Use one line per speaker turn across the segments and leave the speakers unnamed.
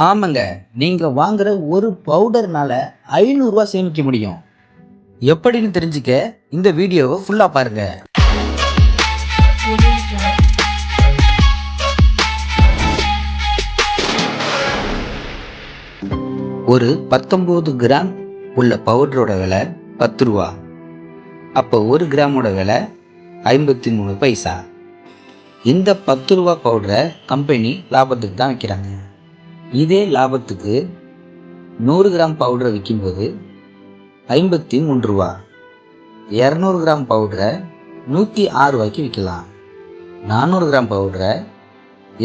ஆமாங்க, நீங்க வாங்குற ஒரு பவுடர்னால ரூ. 500 சேமிக்க முடியும். எப்படின்னு தெரிஞ்சுக்க இந்த வீடியோவை ஃபுல்லா பாருங்க. ஒரு 19 கிராம் உள்ள பவுடரோட விலை ரூ. 10. அப்போ 1 கிராமோட விலை 53 பைசா. இந்த ரூ. 10 பவுடரை கம்பெனி லாபத்துக்கு தான் விற்கிறாங்க. இதே லாபத்துக்கு 100 கிராம் பவுடரை விற்கும்போது ரூ. 53. 200 கிராம் பவுடரை 106 விற்கலாம். 400 கிராம் பவுடரை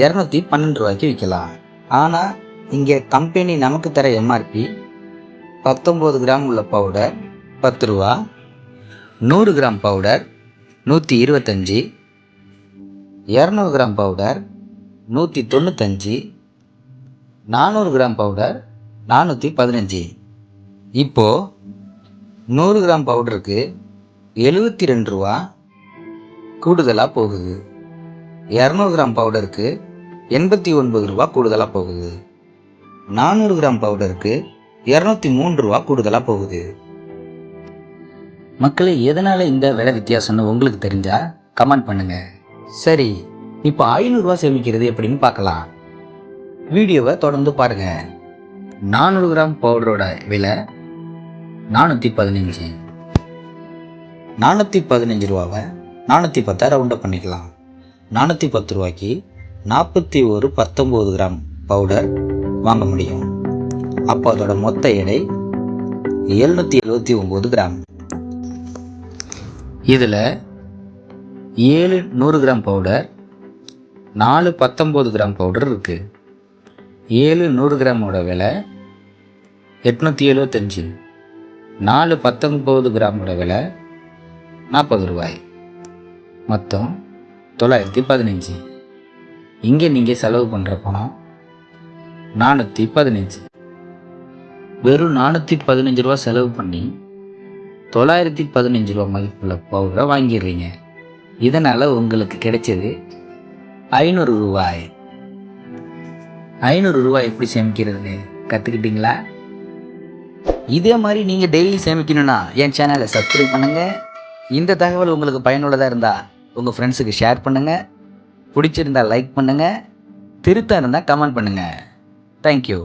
212 விற்கலாம். ஆனால் இங்கே கம்பெனி நமக்கு தர எம்ஆர்பி 19 கிராம் உள்ள பவுடர் ரூ. 10, 100 gram powder 125, 200 gram powder 195, 400 gram powder 415. இப்போது 100 கிராம் பவுடருக்கு ரூ. 72 கூடுதலாக போகுது. 200 கிராம் பவுடருக்கு ரூ. 89 கூடுதலாக போகுது. 400 கிராம் பவுடருக்கு ரூ. 203 கூடுதலாக போகுது. மக்களே, எதனால் இந்த விலை வித்தியாசம்னு உங்களுக்கு தெரிஞ்சா கமெண்ட் பண்ணுங்க. சரி, இப்போ ரூ. 500 சேமிக்கிறது எப்படின்னு பார்க்கலாம். வீடியோவை தொடர்ந்து பாருங்க. 400 கிராம் பவுடரோட விலை 415. 415 ரூபாவை 410 ரவுண்டப் பண்ணிக்கலாம். 410 ரூபாய்க்கு 41 கிராம் பவுடர் வாங்க முடியும். அப்போ அதோட மொத்த எடை 779 கிராம். இதில் 7 100 கிராம் பவுடர், 4 19 கிராம் பவுடர் இருக்குது. 7 100 கிராமோட விலை 875. 4 19 கிராமோட விலை ரூ. 40. மொத்தம் 915. இங்கே நீங்கள் செலவு பண்ணுற பணம் 415. வெறும் 415 ரூபா செலவு பண்ணி 915 ரூபா மதிப்புள்ள பவுடரை வாங்கிடுறீங்க. இதனால் உங்களுக்கு கிடைச்சது 500 ரூபாய். 500 ரூபாய் எப்படி சேமிக்கிறதுன்னு கற்றுக்கிட்டீங்களா? இதே மாதிரி நீங்கள் டெய்லி சேமிக்கணும்னா என் சேனலை சப்ஸ்கிரைப் பண்ணுங்கள். இந்த தகவல் உங்களுக்கு பயனுள்ளதாக இருந்தால் உங்கள் ஃப்ரெண்ட்ஸுக்கு ஷேர் பண்ணுங்கள். பிடிச்சிருந்தால் லைக் பண்ணுங்கள். திருத்தம் இருந்தால் கமெண்ட் பண்ணுங்கள். தேங்க்யூ.